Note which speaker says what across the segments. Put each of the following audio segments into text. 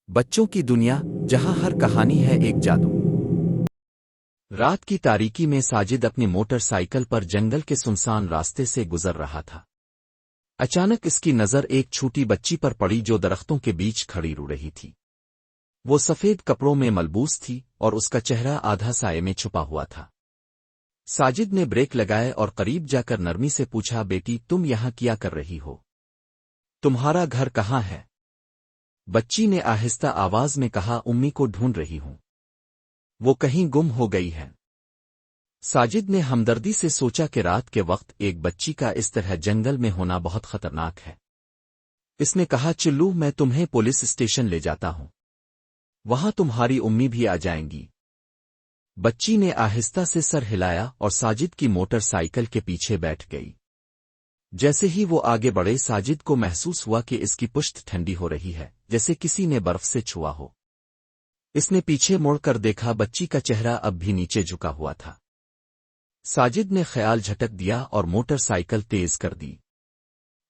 Speaker 1: بچوں کی دنیا جہاں ہر کہانی ہے ایک جادو۔ رات کی تاریکی میں ساجد اپنی موٹر سائیکل پر جنگل کے سنسان راستے سے گزر رہا تھا۔ اچانک اس کی نظر ایک چھوٹی بچی پر پڑی جو درختوں کے بیچ کھڑی رو رہی تھی۔ وہ سفید کپڑوں میں ملبوس تھی اور اس کا چہرہ آدھا سائے میں چھپا ہوا تھا۔ ساجد نے بریک لگائے اور قریب جا کر نرمی سے پوچھا، بیٹی تم یہاں کیا کر رہی ہو؟ تمہارا گھر کہاں ہے؟ بچی نے آہستہ آواز میں کہا، امی کو ڈھونڈ رہی ہوں، وہ کہیں گم ہو گئی ہے۔ ساجد نے ہمدردی سے سوچا کہ رات کے وقت ایک بچی کا اس طرح جنگل میں ہونا بہت خطرناک ہے۔ اس نے کہا، چلو میں تمہیں پولیس اسٹیشن لے جاتا ہوں، وہاں تمہاری امی بھی آ جائیں گی۔ بچی نے آہستہ سے سر ہلایا اور ساجد کی موٹر سائیکل کے پیچھے بیٹھ گئی۔ جیسے ہی وہ آگے بڑھے ساجد کو محسوس ہوا کہ اس کی پشت ٹھنڈی ہو رہی ہے، جیسے کسی نے برف سے چھوا ہو۔ اس نے پیچھے مڑ کر دیکھا، بچی کا چہرہ اب بھی نیچے جھکا ہوا تھا۔ ساجد نے خیال جھٹک دیا اور موٹر سائیکل تیز کر دی،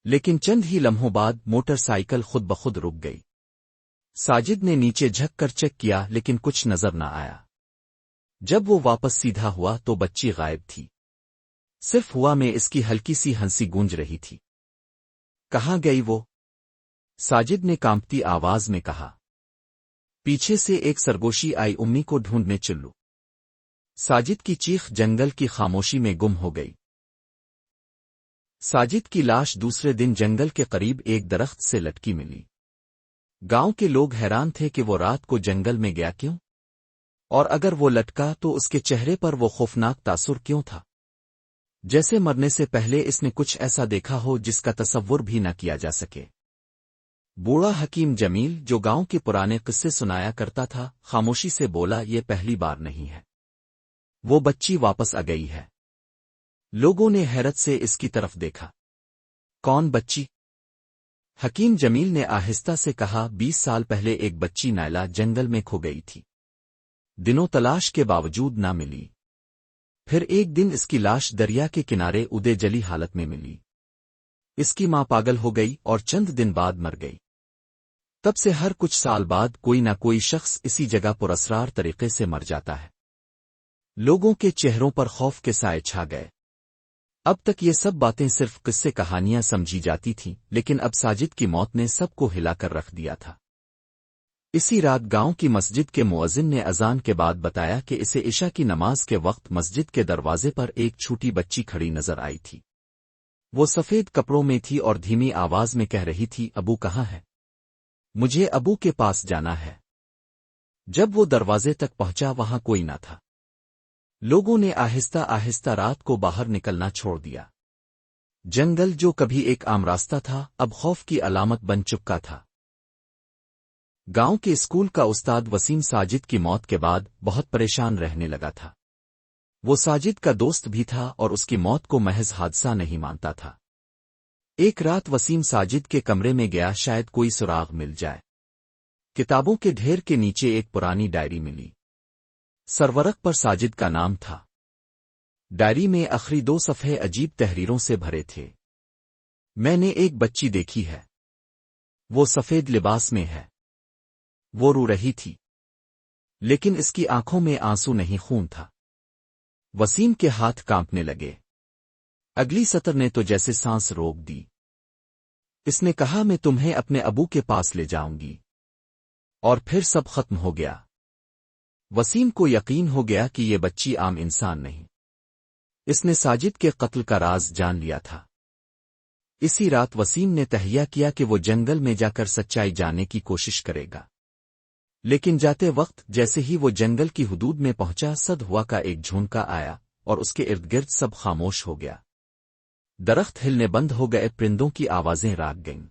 Speaker 1: لیکن چند ہی لمحوں بعد موٹر سائیکل خود بخود رک گئی۔ ساجد نے نیچے جھک کر چیک کیا لیکن کچھ نظر نہ آیا۔ جب وہ واپس سیدھا ہوا تو بچی غائب تھی، صرف ہوا میں اس کی ہلکی سی ہنسی گونج رہی تھی۔ کہاں گئی وہ؟ ساجد نے کانپتی آواز میں کہا۔ پیچھے سے ایک سرگوشی آئی، امی کو ڈھونڈنے چلو۔ ساجد کی چیخ جنگل کی خاموشی میں گم ہو گئی۔ ساجد کی لاش دوسرے دن جنگل کے قریب ایک درخت سے لٹکی ملی۔ گاؤں کے لوگ حیران تھے کہ وہ رات کو جنگل میں گیا کیوں؟ اور اگر وہ لٹکا تو اس کے چہرے پر وہ خوفناک تاثر کیوں تھا؟ جیسے مرنے سے پہلے اس نے کچھ ایسا دیکھا ہو جس کا تصور بھی نہ کیا جا سکے۔ بوڑھا حکیم جمیل جو گاؤں کے پرانے قصے سنایا کرتا تھا، خاموشی سے بولا، یہ پہلی بار نہیں ہے، وہ بچی واپس آ گئی ہے۔ لوگوں نے حیرت سے اس کی طرف دیکھا۔ کون بچی؟ حکیم جمیل نے آہستہ سے کہا، 20 سال پہلے ایک بچی نائلہ جنگل میں کھو گئی تھی، دنوں تلاش کے باوجود نہ ملی۔ پھر ایک دن اس کی لاش دریا کے کنارے ادے جلی حالت میں ملی۔ اس کی ماں پاگل ہو گئی اور چند دن بعد مر گئی۔ تب سے ہر کچھ سال بعد کوئی نہ کوئی شخص اسی جگہ پراسرار طریقے سے مر جاتا ہے۔ لوگوں کے چہروں پر خوف کے سائے چھا گئے۔ اب تک یہ سب باتیں صرف قصے کہانیاں سمجھی جاتی تھیں، لیکن اب ساجد کی موت نے سب کو ہلا کر رکھ دیا تھا۔ اسی رات گاؤں کی مسجد کے مؤذن نے اذان کے بعد بتایا کہ اسے عشاء کی نماز کے وقت مسجد کے دروازے پر ایک چھوٹی بچی کھڑی نظر آئی تھی۔ وہ سفید کپڑوں میں تھی اور دھیمی آواز میں کہہ رہی تھی، ابو کہاں ہے؟ مجھے ابو کے پاس جانا ہے۔ جب وہ دروازے تک پہنچا وہاں کوئی نہ تھا۔ لوگوں نے آہستہ آہستہ رات کو باہر نکلنا چھوڑ دیا۔ جنگل جو کبھی ایک عام راستہ تھا اب خوف کی علامت بن چکا تھا۔ گاؤں کے اسکول کا استاد وسیم ساجد کی موت کے بعد بہت پریشان رہنے لگا تھا۔ وہ ساجد کا دوست بھی تھا اور اس کی موت کو محض حادثہ نہیں مانتا تھا۔ ایک رات وسیم ساجد کے کمرے میں گیا، شاید کوئی سراغ مل جائے۔ کتابوں کے ڈھیر کے نیچے ایک پرانی ڈائری ملی۔ سرورق پر ساجد کا نام تھا۔ ڈائری میں آخری 2 صفحے عجیب تحریروں سے بھرے تھے۔ میں نے ایک بچی دیکھی ہے، وہ سفید لباس میں ہے، وہ رو رہی تھی، لیکن اس کی آنکھوں میں آنسو نہیں، خون تھا۔ وسیم کے ہاتھ کانپنے لگے۔ اگلی سطر نے تو جیسے سانس روک دی۔ اس نے کہا، میں تمہیں اپنے ابو کے پاس لے جاؤں گی، اور پھر سب ختم ہو گیا۔ وسیم کو یقین ہو گیا کہ یہ بچی عام انسان نہیں، اس نے ساجد کے قتل کا راز جان لیا تھا۔ اسی رات وسیم نے تہیہ کیا کہ وہ جنگل میں جا کر سچائی جاننے کی کوشش کرے گا، لیکن جاتے وقت جیسے ہی وہ جنگل کی حدود میں پہنچا، صد ہوا کا ایک جھونکا آیا اور اس کے ارد گرد سب خاموش ہو گیا۔ درخت ہلنے بند ہو گئے، پرندوں کی آوازیں راگ گئیں۔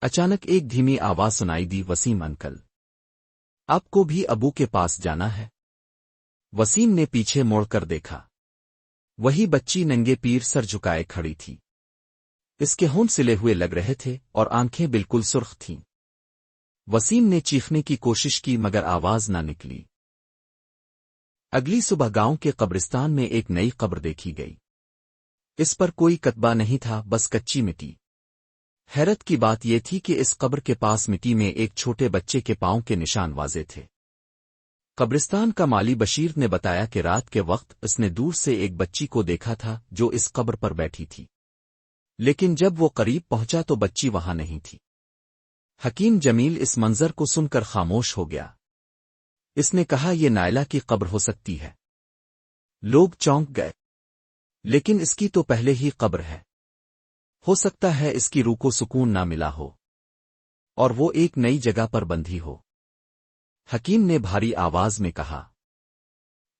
Speaker 1: اچانک ایک دھیمی آواز سنائی دی، وسیم انکل، آپ کو بھی ابو کے پاس جانا ہے؟ وسیم نے پیچھے موڑ کر دیکھا۔ وہی بچی ننگے پیر سر جھکائے کھڑی تھی۔ اس کے ہونٹ سلے ہوئے لگ رہے تھے اور آنکھیں بالکل سرخ تھیں۔ وسیم نے چیخنے کی کوشش کی مگر آواز نہ نکلی۔ اگلی صبح گاؤں کے قبرستان میں ایک نئی قبر دیکھی گئی۔ اس پر کوئی کتبہ نہیں تھا، بس کچی مٹی۔ حیرت کی بات یہ تھی کہ اس قبر کے پاس مٹی میں ایک چھوٹے بچے کے پاؤں کے نشان واضح تھے۔ قبرستان کا مالی بشیر نے بتایا کہ رات کے وقت اس نے دور سے ایک بچی کو دیکھا تھا جو اس قبر پر بیٹھی تھی، لیکن جب وہ قریب پہنچا تو بچی وہاں نہیں تھی۔ حکیم جمیل اس منظر کو سن کر خاموش ہو گیا۔ اس نے کہا، یہ نائلہ کی قبر ہو سکتی ہے۔ لوگ چونک گئے، لیکن اس کی تو پہلے ہی قبر ہے۔ ہو سکتا ہے اس کی روح کو سکون نہ ملا ہو اور وہ ایک نئی جگہ پر بندھی ہو، حکیم نے بھاری آواز میں کہا۔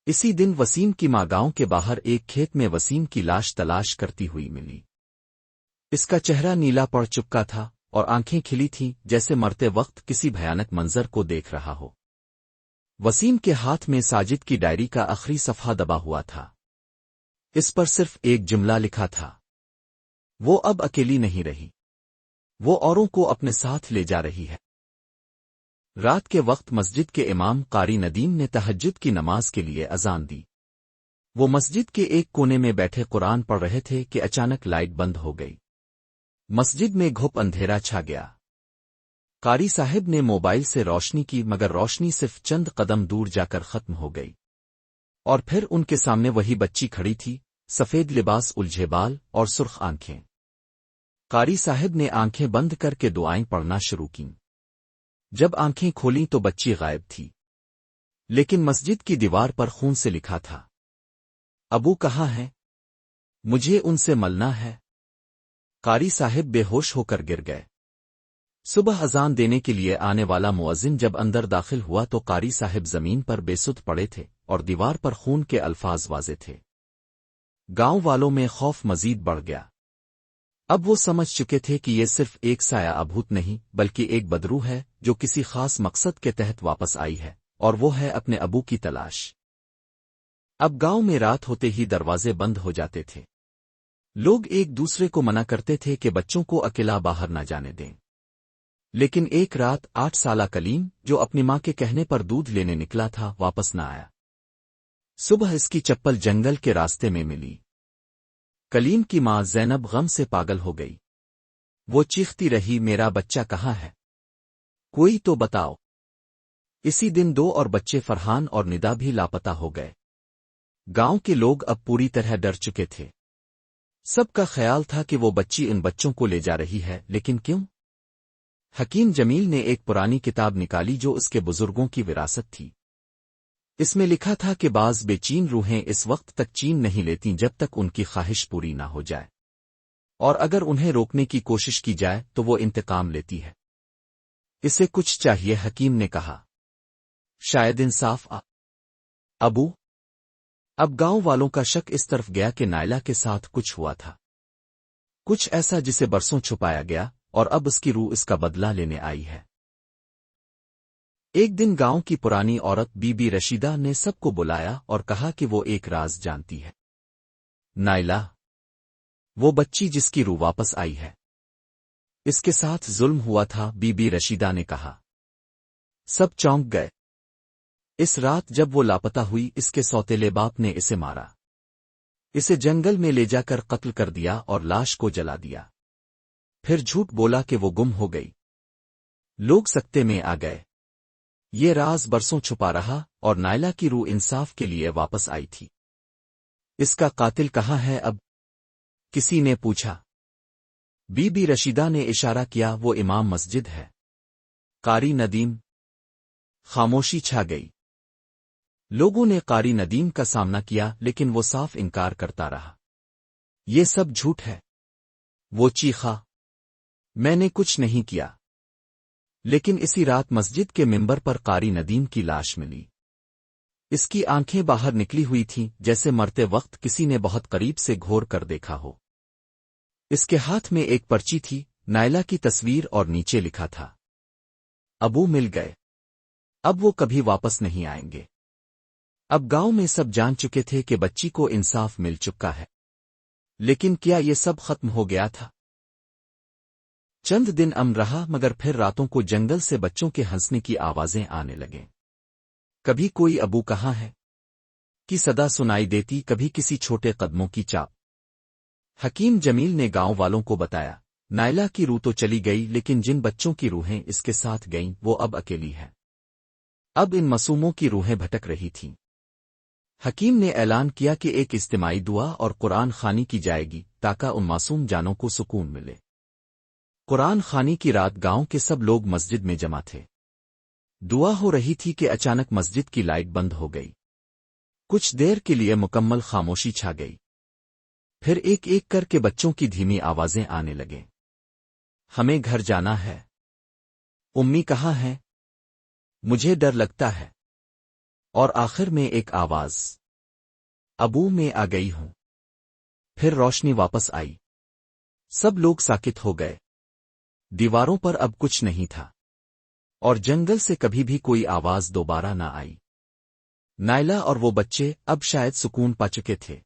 Speaker 1: اسی دن وسیم کی ماں گاؤں کے باہر ایک کھیت میں وسیم کی لاش تلاش کرتی ہوئی ملی۔ اس کا چہرہ نیلا پڑ چکا تھا اور آنکھیں کھلی تھیں جیسے مرتے وقت کسی بھیانک منظر کو دیکھ رہا ہو۔ وسیم کے ہاتھ میں ساجد کی ڈائری کا آخری صفحہ دبا ہوا تھا۔ اس پر صرف ایک جملہ لکھا تھا، وہ اب اکیلی نہیں رہی، وہ اوروں کو اپنے ساتھ لے جا رہی ہے۔ رات کے وقت مسجد کے امام قاری ندیم نے تہجد کی نماز کے لیے اذان دی۔ وہ مسجد کے ایک کونے میں بیٹھے قرآن پڑھ رہے تھے کہ اچانک لائٹ بند ہو گئی۔ مسجد میں گھپ اندھیرا چھا گیا۔ قاری صاحب نے موبائل سے روشنی کی مگر روشنی صرف چند قدم دور جا کر ختم ہو گئی، اور پھر ان کے سامنے وہی بچی کھڑی تھی، سفید لباس، الجھے بال اور سرخ آنکھیں۔ قاری صاحب نے آنکھیں بند کر کے دعائیں پڑھنا شروع کیں۔ جب آنکھیں کھولیں تو بچی غائب تھی، لیکن مسجد کی دیوار پر خون سے لکھا تھا، ابو کہاں ہے؟ مجھے ان سے ملنا ہے۔ قاری صاحب بے ہوش ہو کر گر گئے۔ صبح اذان دینے کے لیے آنے والا مؤذن جب اندر داخل ہوا تو قاری صاحب زمین پر بے سدھ پڑے تھے اور دیوار پر خون کے الفاظ واضح تھے۔ گاؤں والوں میں خوف مزید بڑھ گیا۔ اب وہ سمجھ چکے تھے کہ یہ صرف ایک سایہ ابھوت نہیں بلکہ ایک بدروح ہے جو کسی خاص مقصد کے تحت واپس آئی ہے، اور وہ ہے اپنے ابو کی تلاش۔ اب گاؤں میں رات ہوتے ہی دروازے بند ہو جاتے تھے۔ لوگ ایک دوسرے کو منع کرتے تھے کہ بچوں کو اکیلا باہر نہ جانے دیں، لیکن ایک رات 8 سالہ کلیم جو اپنی ماں کے کہنے پر دودھ لینے نکلا تھا واپس نہ آیا۔ صبح اس کی چپل جنگل کے راستے میں ملی۔ کلیم کی ماں زینب غم سے پاگل ہو گئی۔ وہ چیختی رہی، میرا بچہ کہاں ہے؟ کوئی تو بتاؤ۔ اسی دن 2 اور بچے فرحان اور ندا بھی لاپتہ ہو گئے۔ گاؤں کے لوگ اب پوری طرح ڈر چکے تھے۔ سب کا خیال تھا کہ وہ بچی ان بچوں کو لے جا رہی ہے، لیکن کیوں؟ حکیم جمیل نے ایک پرانی کتاب نکالی جو اس کے بزرگوں کی وراثت تھی۔ اس میں لکھا تھا کہ بعض بے چین روحیں اس وقت تک چین نہیں لیتیں جب تک ان کی خواہش پوری نہ ہو جائے، اور اگر انہیں روکنے کی کوشش کی جائے تو وہ انتقام لیتی ہے۔ اسے کچھ چاہیے، حکیم نے کہا، شاید انصاف ابو۔ اب گاؤں والوں کا شک اس طرف گیا کہ نائلہ کے ساتھ کچھ ہوا تھا، کچھ ایسا جسے برسوں چھپایا گیا اور اب اس کی روح اس کا بدلہ لینے آئی ہے۔ ایک دن گاؤں کی پرانی عورت بی بی رشیدہ نے سب کو بلایا اور کہا کہ وہ ایک راز جانتی ہے۔ نائلہ، وہ بچی جس کی روح واپس آئی ہے، اس کے ساتھ ظلم ہوا تھا، بی بی رشیدہ نے کہا۔ سب چونک گئے۔ اس رات جب وہ لاپتہ ہوئی اس کے سوتیلے باپ نے اسے مارا، اسے جنگل میں لے جا کر قتل کر دیا اور لاش کو جلا دیا، پھر جھوٹ بولا کہ وہ گم ہو گئی۔ لوگ سکتے میں آ گئے۔ یہ راز برسوں چھپا رہا اور نائلہ کی روح انصاف کے لیے واپس آئی تھی۔ اس کا قاتل کہاں ہے اب؟ کسی نے پوچھا۔ بی بی رشیدہ نے اشارہ کیا، وہ امام مسجد ہے۔ قاری ندیم۔ خاموشی چھا گئی۔ لوگوں نے قاری ندیم کا سامنا کیا لیکن وہ صاف انکار کرتا رہا۔ یہ سب جھوٹ ہے۔ وہ چیخا، میں نے کچھ نہیں کیا۔ لیکن اسی رات مسجد کے ممبر پر قاری ندیم کی لاش ملی۔ اس کی آنکھیں باہر نکلی ہوئی تھیں جیسے مرتے وقت کسی نے بہت قریب سے گھور کر دیکھا ہو۔ اس کے ہاتھ میں ایک پرچی تھی، نائلہ کی تصویر، اور نیچے لکھا تھا، ابو مل گئے، اب وہ کبھی واپس نہیں آئیں گے۔ اب گاؤں میں سب جان چکے تھے کہ بچی کو انصاف مل چکا ہے، لیکن کیا یہ سب ختم ہو گیا تھا؟ چند دن امن رہا مگر پھر راتوں کو جنگل سے بچوں کے ہنسنے کی آوازیں آنے لگیں۔ کبھی کوئی ابو کہاں ہے کی صدا سنائی دیتی، کبھی کسی چھوٹے قدموں کی چاپ۔ حکیم جمیل نے گاؤں والوں کو بتایا، نائلہ کی روح تو چلی گئی لیکن جن بچوں کی روحیں اس کے ساتھ گئیں وہ اب اکیلی ہیں۔ اب ان معصوموں کی روحیں بھٹک رہی تھیں۔ حکیم نے اعلان کیا کہ ایک اجتماعی دعا اور قرآن خوانی کی جائے گی تاکہ ان معصوم جانوں کو سکون ملے۔ قرآن خوانی کی رات گاؤں کے سب لوگ مسجد میں جمع تھے۔ دعا ہو رہی تھی کہ اچانک مسجد کی لائٹ بند ہو گئی۔ کچھ دیر کے لیے مکمل خاموشی چھا گئی۔ پھر ایک ایک کر کے بچوں کی دھیمی آوازیں آنے لگیں۔ ہمیں گھر جانا ہے۔ امی کہاں ہے؟ مجھے ڈر لگتا ہے۔ اور آخر میں ایک آواز، ابو میں آ گئی ہوں۔ پھر روشنی واپس آئی۔ سب لوگ ساکت ہو گئے۔ دیواروں پر اب کچھ نہیں تھا۔ اور جنگل سے کبھی بھی کوئی آواز دوبارہ نہ آئی۔ نائلہ اور وہ بچے اب شاید سکون پا چکے تھے۔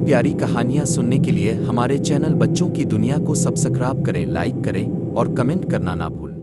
Speaker 1: پیاری کہانیاں سننے کے لیے ہمارے چینل بچوں کی دنیا کو سبسکرائب کریں، لائک کریں اور کمنٹ کرنا نہ بھولیں۔